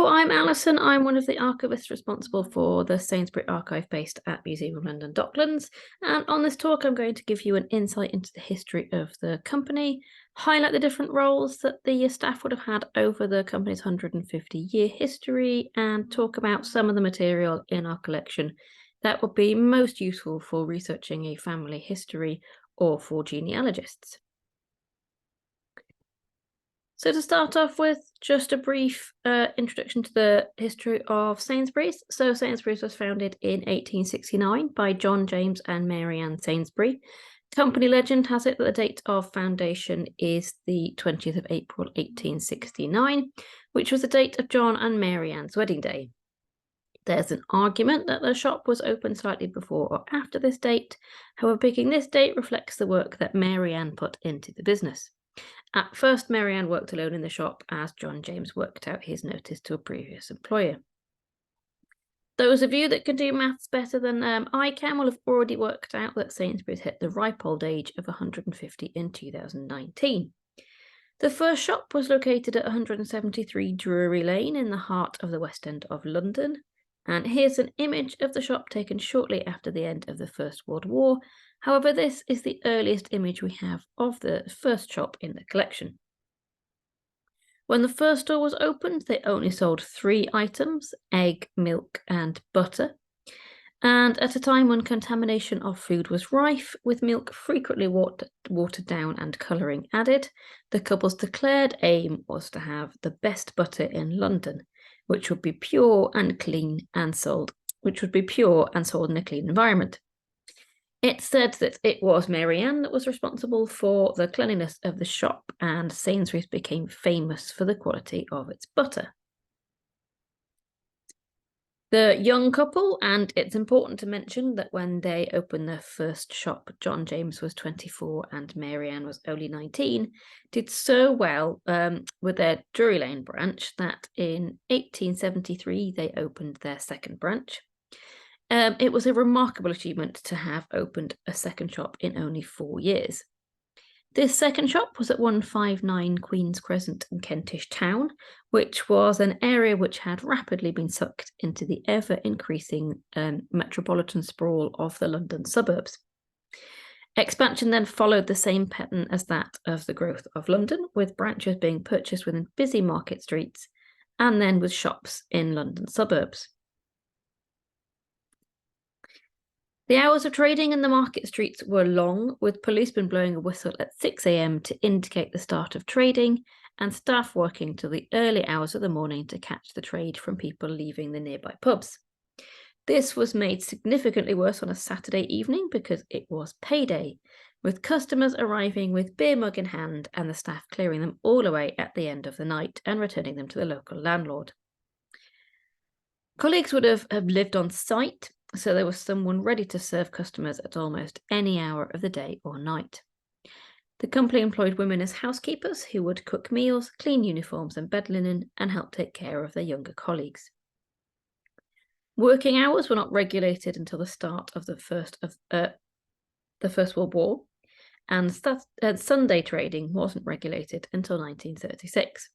Hello, I'm Alison. I'm one of the archivists responsible for the Sainsbury archive based at Museum of London Docklands. And on this talk, I'm going to give you an insight into the history of the company, highlight the different roles that the staff would have had over the company's 150-year history, and talk about some of the material in our collection that would be most useful for researching a family history or for genealogists. So to start off with, just a brief introduction to the history of Sainsbury's. So Sainsbury's was founded in 1869 by John James and Mary Ann Sainsbury. Company legend has it that the date of foundation is the 20th of April 1869, which was the date of John and Mary Ann's wedding day. There's an argument that the shop was open slightly before or after this date. However, picking this date reflects the work that Mary Ann put into the business. At first, Mary Ann worked alone in the shop as John James worked out his notice to a previous employer. Those of you that can do maths better than I can will have already worked out that Sainsbury's hit the ripe old age of 150 in 2019. The first shop was located at 173 Drury Lane in the heart of the West End of London. And here's an image of the shop taken shortly after the end of the First World War. However, this is the earliest image we have of the first shop in the collection. When the first store was opened, they only sold 3 items: egg, milk, and butter. And at a time when contamination of food was rife, with milk frequently watered down and colouring added, the couple's declared aim was to have the best butter in London, which would be pure and clean and sold, in a clean environment. It's said that it was Mary Ann that was responsible for the cleanliness of the shop, and Sainsbury's became famous for the quality of its butter. The young couple, and it's important to mention that when they opened their first shop, John James was 24 and Mary Ann was only 19, did so well with their Drury Lane branch that in 1873 they opened their second branch. It was a remarkable achievement to have opened a second shop in only 4 years. This second shop was at 159 Queen's Crescent in Kentish Town, which was an area which had rapidly been sucked into the ever-increasing metropolitan sprawl of the London suburbs. Expansion then followed the same pattern as that of the growth of London, with branches being purchased within busy market streets and then with shops in London suburbs. The hours of trading in the market streets were long, with policemen blowing a whistle at 6 a.m. to indicate the start of trading, and staff working till the early hours of the morning to catch the trade from people leaving the nearby pubs. This was made significantly worse on a Saturday evening because it was payday, with customers arriving with beer mug in hand and the staff clearing them all away at the end of the night and returning them to the local landlord. Colleagues would have lived on site, so there was someone ready to serve customers at almost any hour of the day or night. The company employed women as housekeepers who would cook meals, clean uniforms and bed linen, and help take care of their younger colleagues. Working hours were not regulated until the start of the First World War, and Sunday trading wasn't regulated until 1936.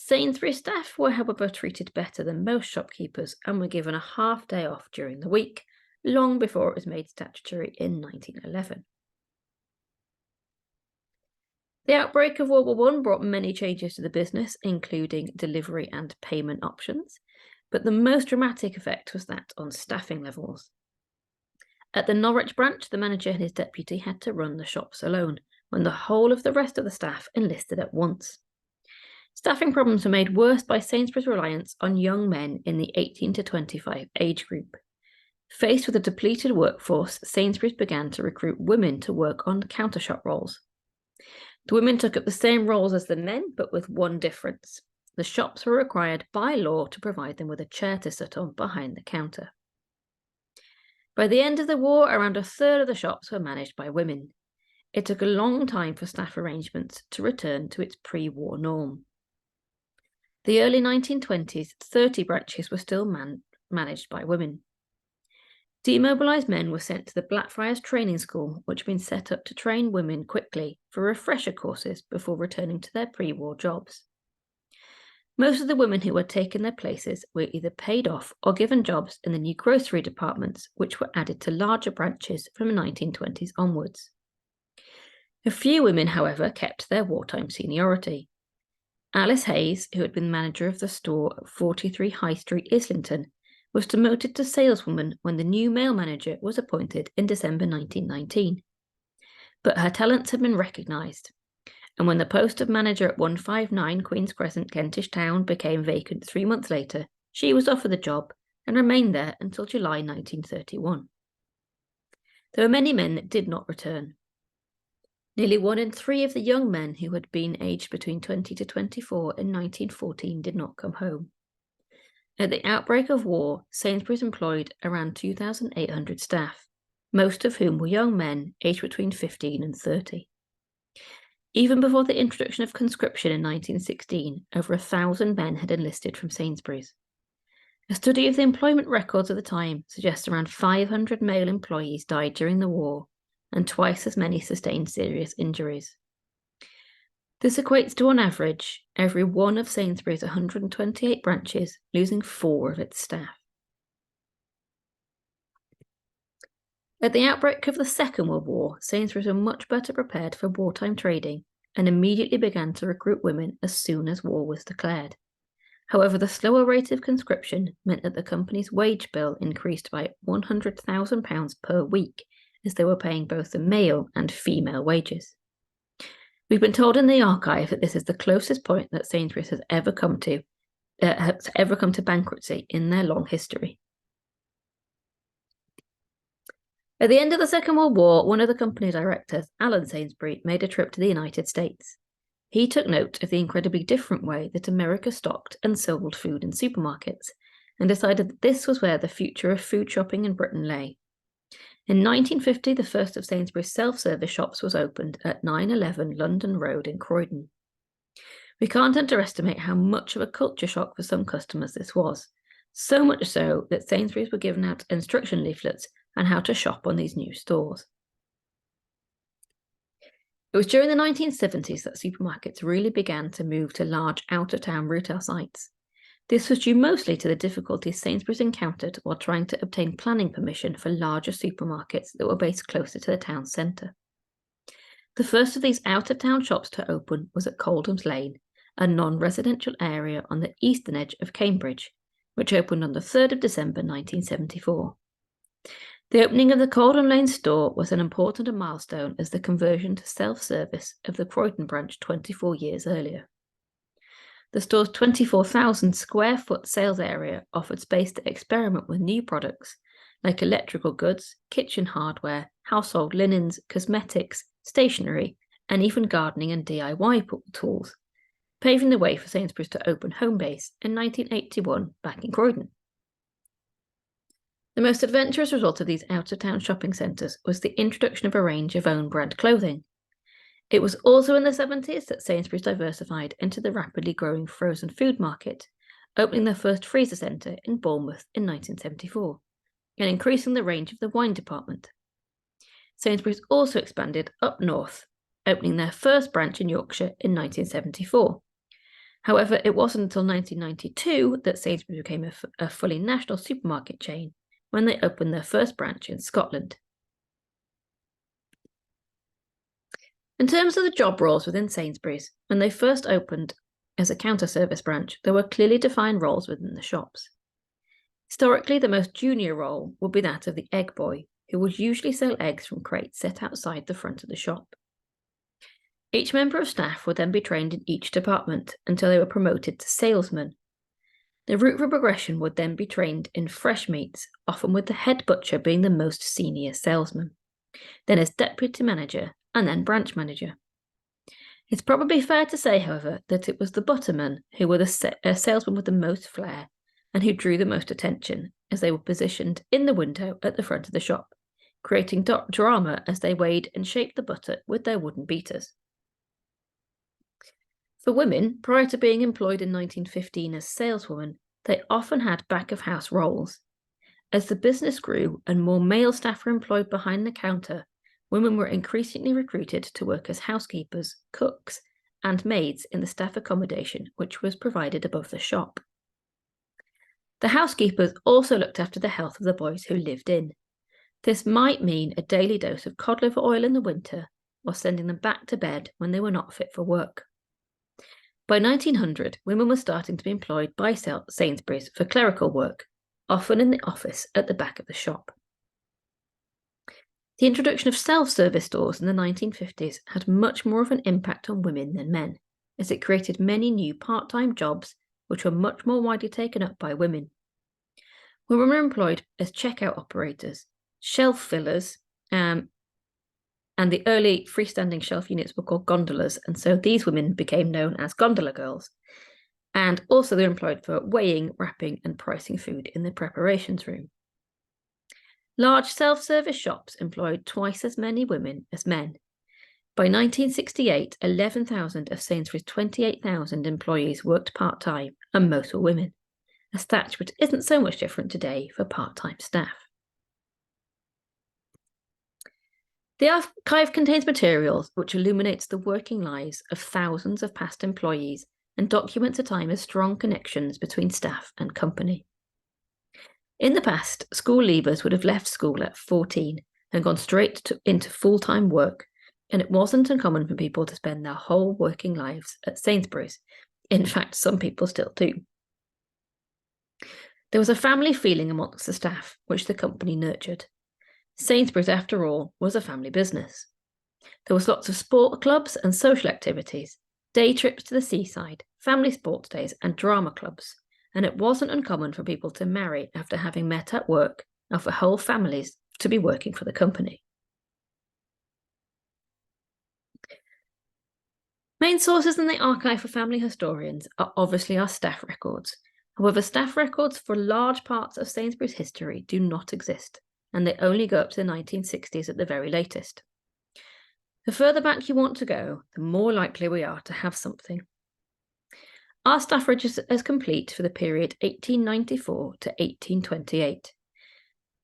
Sainsbury's staff were, however, treated better than most shopkeepers and were given a half day off during the week, long before it was made statutory in 1911. The outbreak of World War I brought many changes to the business, including delivery and payment options, but the most dramatic effect was that on staffing levels. At the Norwich branch, the manager and his deputy had to run the shops alone, when the whole of the rest of the staff enlisted at once. Staffing problems were made worse by Sainsbury's reliance on young men in the 18 to 25 age group. Faced with a depleted workforce, Sainsbury's began to recruit women to work on counter shop roles. The women took up the same roles as the men, but with one difference. The shops were required by law to provide them with a chair to sit on behind the counter. By the end of the war, around a third of the shops were managed by women. It took a long time for staff arrangements to return to its pre-war norm. The early 1920s, 30 branches were still managed by women. Demobilised men were sent to the Blackfriars Training School, which had been set up to train women quickly for refresher courses before returning to their pre-war jobs. Most of the women who had taken their places were either paid off or given jobs in the new grocery departments, which were added to larger branches from the 1920s onwards. A few women, however, kept their wartime seniority. Alice Hayes, who had been manager of the store at 43 High Street, Islington, was demoted to saleswoman when the new male manager was appointed in December 1919. But her talents had been recognised, and when the post of manager at 159 Queen's Crescent, Kentish Town, became vacant 3 months later, she was offered the job and remained there until July 1931. There were many men that did not return. Nearly 1 in 3 of the young men who had been aged between 20 to 24 in 1914 did not come home. At the outbreak of war, Sainsbury's employed around 2,800 staff, most of whom were young men aged between 15 and 30. Even before the introduction of conscription in 1916, over 1,000 men had enlisted from Sainsbury's. A study of the employment records of the time suggests around 500 male employees died during the war, and twice as many sustained serious injuries. This equates to, on average, every one of Sainsbury's 128 branches losing 4 of its staff. At the outbreak of the Second World War, Sainsbury's were much better prepared for wartime trading and immediately began to recruit women as soon as war was declared. However, the slower rate of conscription meant that the company's wage bill increased by £100,000 per week, as they were paying both the male and female wages. We've been told in the archive that this is the closest point that Sainsbury's has ever come to bankruptcy in their long history. At the end of the Second World War, one of the company directors, Alan Sainsbury, made a trip to the United States. He took note of the incredibly different way that America stocked and sold food in supermarkets, and decided that this was where the future of food shopping in Britain lay. In 1950, the first of Sainsbury's self-service shops was opened at 911 London Road in Croydon. We can't underestimate how much of a culture shock for some customers this was, so much so that Sainsbury's were given out instruction leaflets on how to shop on these new stores. It was during the 1970s that supermarkets really began to move to large out-of-town retail sites. This was due mostly to the difficulties Sainsbury's encountered while trying to obtain planning permission for larger supermarkets that were based closer to the town centre. The first of these out-of-town shops to open was at Coldham's Lane, a non-residential area on the eastern edge of Cambridge, which opened on the 3rd of December 1974. The opening of the Coldham Lane store was an important milestone as the conversion to self-service of the Croydon branch 24 years earlier. The store's 24,000 square foot sales area offered space to experiment with new products like electrical goods, kitchen hardware, household linens, cosmetics, stationery, and even gardening and DIY tools, paving the way for Sainsbury's to open home base in 1981 back in Croydon. The most adventurous result of these out-of-town shopping centres was the introduction of a range of own brand clothing. It was also in the 70s that Sainsbury's diversified into the rapidly growing frozen food market, opening their first freezer centre in Bournemouth in 1974, and increasing the range of the wine department. Sainsbury's also expanded up north, opening their first branch in Yorkshire in 1974. However, it wasn't until 1992 that Sainsbury's became a fully national supermarket chain, when they opened their first branch in Scotland. In terms of the job roles within Sainsbury's, when they first opened as a counter-service branch, there were clearly defined roles within the shops. Historically, the most junior role would be that of the egg boy, who would usually sell eggs from crates set outside the front of the shop. Each member of staff would then be trained in each department until they were promoted to salesmen. The route for progression would then be trained in fresh meats, often with the head butcher being the most senior salesman, then as deputy manager, and then branch manager. It's probably fair to say, however, that it was the buttermen who were the salesmen with the most flair and who drew the most attention, as they were positioned in the window at the front of the shop, creating drama as they weighed and shaped the butter with their wooden beaters. For women, prior to being employed in 1915 as saleswomen, they often had back-of-house roles. As the business grew and more male staff were employed behind the counter, women were increasingly recruited to work as housekeepers, cooks, and maids in the staff accommodation, which was provided above the shop. The housekeepers also looked after the health of the boys who lived in. This might mean a daily dose of cod liver oil in the winter, or sending them back to bed when they were not fit for work. By 1900, women were starting to be employed by Sainsbury's for clerical work, often in the office at the back of the shop. The introduction of self-service stores in the 1950s had much more of an impact on women than men, as it created many new part-time jobs which were much more widely taken up by women. Women were employed as checkout operators, shelf fillers, and the early freestanding shelf units were called gondolas, and so these women became known as gondola girls. And also they were employed for weighing, wrapping, and pricing food in the preparations room. Large self-service shops employed twice as many women as men. By 1968, 11,000 of Sainsbury's 28,000 employees worked part-time, and most were women, a stat which isn't so much different today for part-time staff. The archive contains materials which illuminates the working lives of thousands of past employees and documents a time of strong connections between staff and company. In the past, school leavers would have left school at 14 and gone straight into full-time work, and it wasn't uncommon for people to spend their whole working lives at Sainsbury's. In fact, some people still do. There was a family feeling amongst the staff, which the company nurtured. Sainsbury's, after all, was a family business. There was lots of sport clubs and social activities, day trips to the seaside, family sports days, and drama clubs. And it wasn't uncommon for people to marry after having met at work, and for whole families to be working for the company. Main sources in the archive for family historians are obviously our staff records. However, staff records for large parts of Sainsbury's history do not exist, and they only go up to the 1960s at the very latest. The further back you want to go, the more likely we are to have something. Our staff register is complete for the period 1894 to 1828.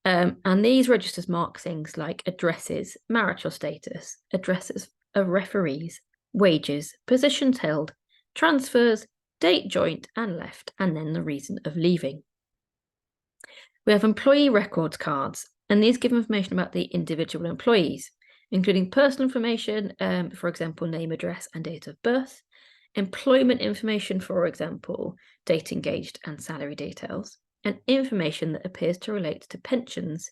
And these registers mark things like addresses, marital status, addresses of referees, wages, positions held, transfers, date joined and left, and then the reason of leaving. We have employee records cards, and these give information about the individual employees, including personal information, for example, name, address, and date of birth, employment information, for example, date engaged and salary details, and information that appears to relate to pensions,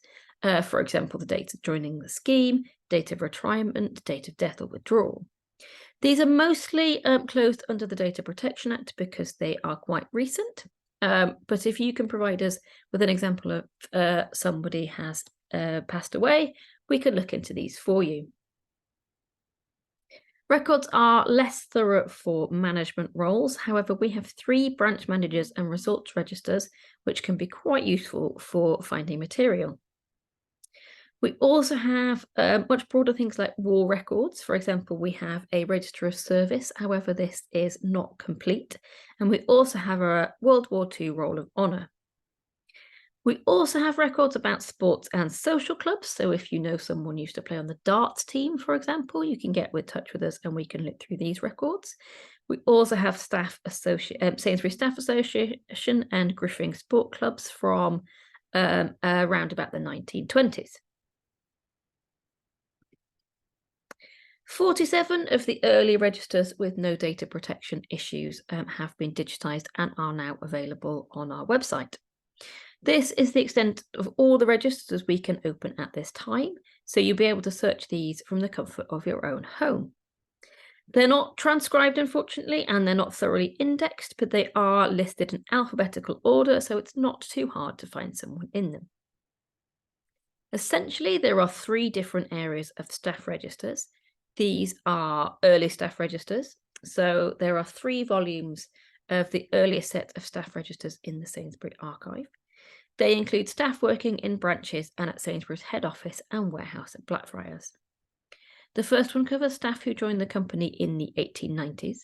for example, the date of joining the scheme, date of retirement, date of death or withdrawal. These are mostly closed under the Data Protection Act because they are quite recent, but if you can provide us with an example of somebody has passed away, we can look into these for you. Records are less thorough for management roles. However, we have 3 branch managers and results registers, which can be quite useful for finding material. We also have much broader things like war records. For example, we have a register of service. However, this is not complete. And we also have a World War II Roll of Honour. We also have records about sports and social clubs. So if you know someone used to play on the darts team, for example, you can get in touch with us and we can look through these records. We also have Sainsbury Staff Association and Griffin Sport Clubs from around about the 1920s. 47 of the early registers with no data protection issues have been digitised and are now available on our website. This is the extent of all the registers we can open at this time, so you'll be able to search these from the comfort of your own home. They're not transcribed, unfortunately, and they're not thoroughly indexed, but they are listed in alphabetical order, so it's not too hard to find someone in them. Essentially, there are 3 different areas of staff registers. These are early staff registers, so there are 3 volumes of the earliest set of staff registers in the Sainsbury archive. They include staff working in branches and at Sainsbury's head office and warehouse at Blackfriars. The first one covers staff who joined the company in the 1890s.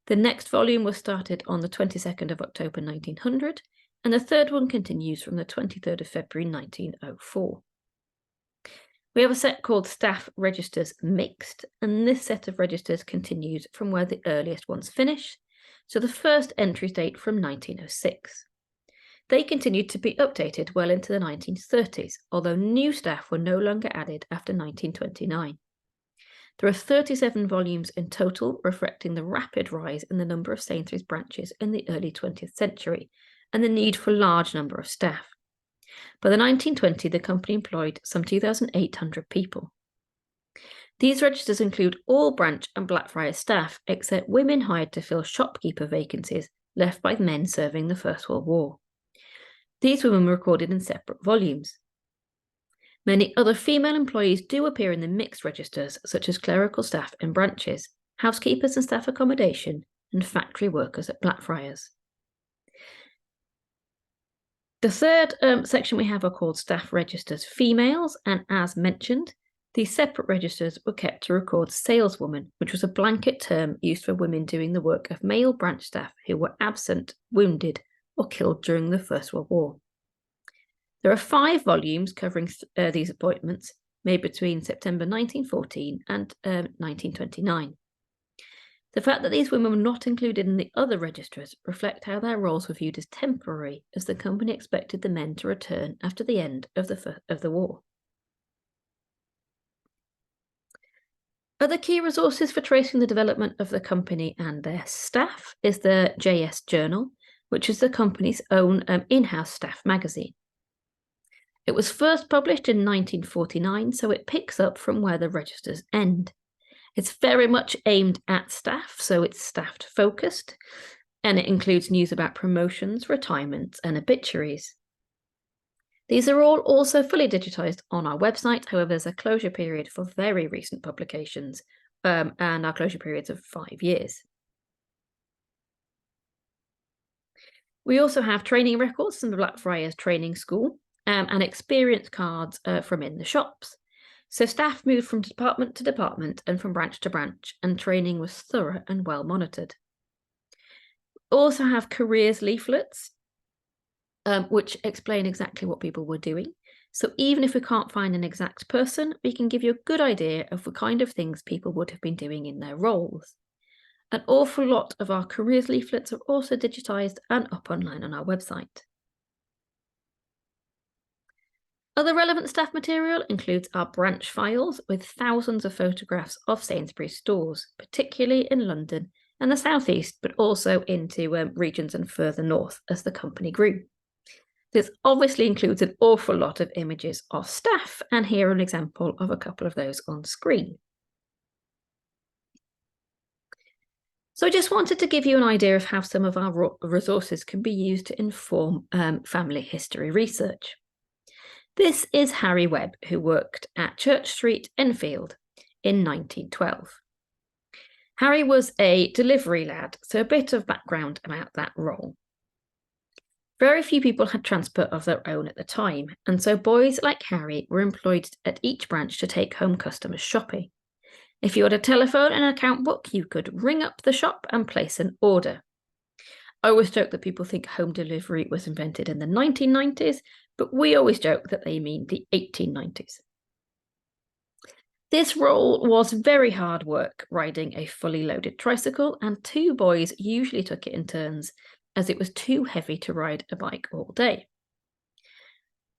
The next volume was started on the 22nd of October 1900, and the third one continues from the 23rd of February 1904. We have a set called Staff Registers Mixed, and this set of registers continues from where the earliest ones finish, so the first entries date from 1906. They continued to be updated well into the 1930s, although new staff were no longer added after 1929. There are 37 volumes in total, reflecting the rapid rise in the number of Sainsbury's branches in the early 20th century and the need for a large number of staff. By the 1920s, the company employed some 2,800 people. These registers include all branch and Blackfriars staff, except women hired to fill shopkeeper vacancies left by men serving the First World War. These women were recorded in separate volumes. Many other female employees do appear in the mixed registers, such as clerical staff in branches, housekeepers and staff accommodation, and factory workers at Blackfriars. The third section we have are called staff registers females, and as mentioned, these separate registers were kept to record saleswoman, which was a blanket term used for women doing the work of male branch staff who were absent, wounded, or killed during the First World War. There are 5 volumes covering these appointments made between September 1914 and 1929. The fact that these women were not included in the other registers reflect how their roles were viewed as temporary, as the company expected the men to return after the end of the war. Other key resources for tracing the development of the company and their staff is the JS Journal, which is the company's own in-house staff magazine. It was first published in 1949, so it picks up from where the registers end. It's very much aimed at staff, so it's staff focused, and it includes news about promotions, retirements, and obituaries. These are all also fully digitised on our website. However, there's a closure period for very recent publications, and our closure periods of 5 years. We also have training records from the Blackfriars Training School and experience cards from in the shops. So staff moved from department to department and from branch to branch, and training was thorough and well monitored. We also have careers leaflets, which explain exactly what people were doing. So even if we can't find an exact person, we can give you a good idea of the kind of things people would have been doing in their roles. An awful lot of our careers leaflets are also digitised and up online on our website. Other relevant staff material includes our branch files with thousands of photographs of Sainsbury's stores, particularly in London and the South East, but also into regions and further north as the company grew. This obviously includes an awful lot of images of staff, and here an example of a couple of those on screen. So I just wanted to give you an idea of how some of our resources can be used to inform family history research. This is Harry Webb, who worked at Church Street, Enfield, in 1912. Harry was a delivery lad, so a bit of background about that role. Very few people had transport of their own at the time, and so boys like Harry were employed at each branch to take home customers shopping. If you had a telephone and an account book, you could ring up the shop and place an order. I always joke that people think home delivery was invented in the 1990s, but we always joke that they mean the 1890s. This role was very hard work, riding a fully loaded tricycle, and 2 boys usually took it in turns, as it was too heavy to ride a bike all day.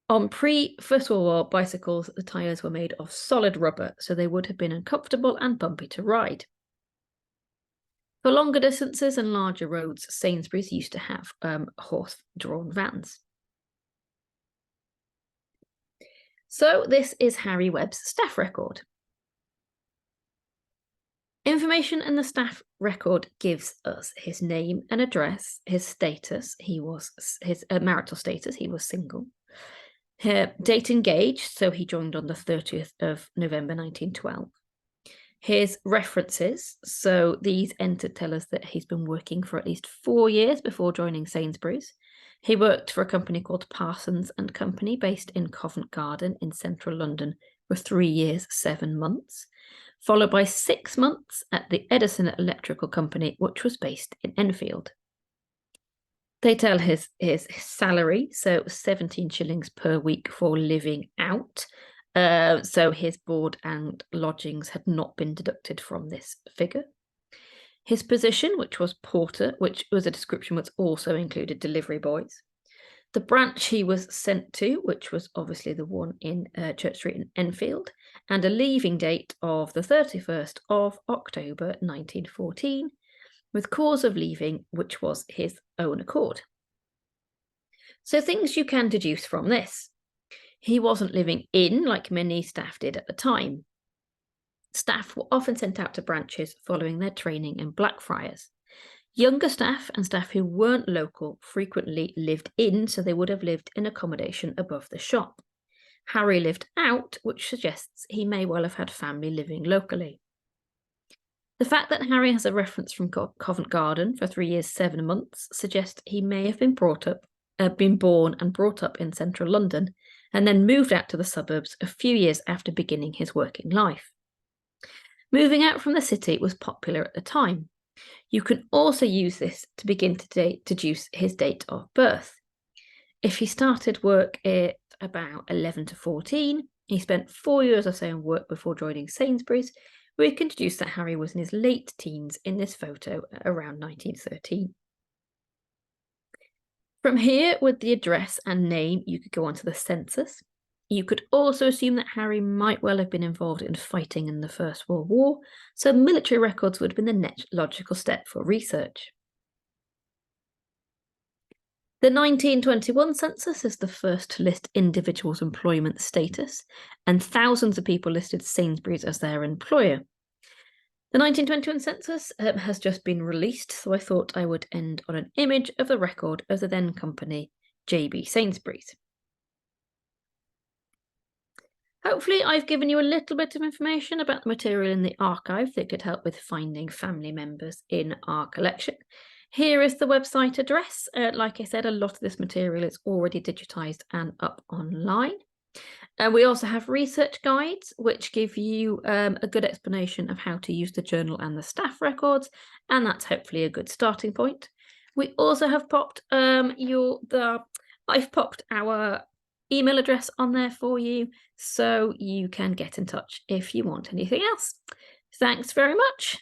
On pre-First World War bicycles, the tyres were made of solid rubber, so they would have been uncomfortable and bumpy to ride. For longer distances and larger roads, Sainsbury's used to have horse-drawn vans. So this is Harry Webb's staff record. Information in the staff record gives us his name and address, his status, his marital status, he was single, date engaged, so he joined on the 30th of November 1912. His references, so these entered tell us that he's been working for at least 4 years before joining Sainsbury's. He worked for a company called Parsons and Company based in Covent Garden in central London for 3 years, 7 months, followed by 6 months at the Edison Electrical Company, which was based in Enfield. They tell his salary, so 17 shillings per week for living out, So his board and lodgings had not been deducted from this figure. His position, which was porter, which was a description which also included delivery boys. The branch he was sent to, which was obviously the one in Church Street in Enfield, and a leaving date of the 31st of October 1914, with cause of leaving, which was his own accord. So things you can deduce from this. He wasn't living in like many staff did at the time. Staff were often sent out to branches following their training in Blackfriars. Younger staff and staff who weren't local frequently lived in, so they would have lived in accommodation above the shop. Harry lived out, which suggests he may well have had family living locally. The fact that Harry has a reference from Covent Garden for 3 years, 7 months suggests he may have been born and brought up in central London, and then moved out to the suburbs a few years after beginning his working life. Moving out from the city was popular at the time. You can also use this to begin to deduce his date of birth. If he started work at about 11 to 14, he spent 4 years or so in work before joining Sainsbury's, we can deduce that Harry was in his late teens in this photo around 1913. From here, with the address and name, you could go on to the census. You could also assume that Harry might well have been involved in fighting in the First World War, so military records would have been the next logical step for research. The 1921 census is the first to list individuals' employment status, and thousands of people listed Sainsbury's as their employer. The 1921 census has just been released, so I thought I would end on an image of the record of the then company, JB Sainsbury's. Hopefully I've given you a little bit of information about the material in the archive that could help with finding family members in our collection. Here is the website address. Like I said, a lot of this material is already digitised and up online. And we also have research guides, which give you a good explanation of how to use the journal and the staff records, and that's hopefully a good starting point. We also have popped I've popped our email address on there for you, so you can get in touch if you want anything else. Thanks very much.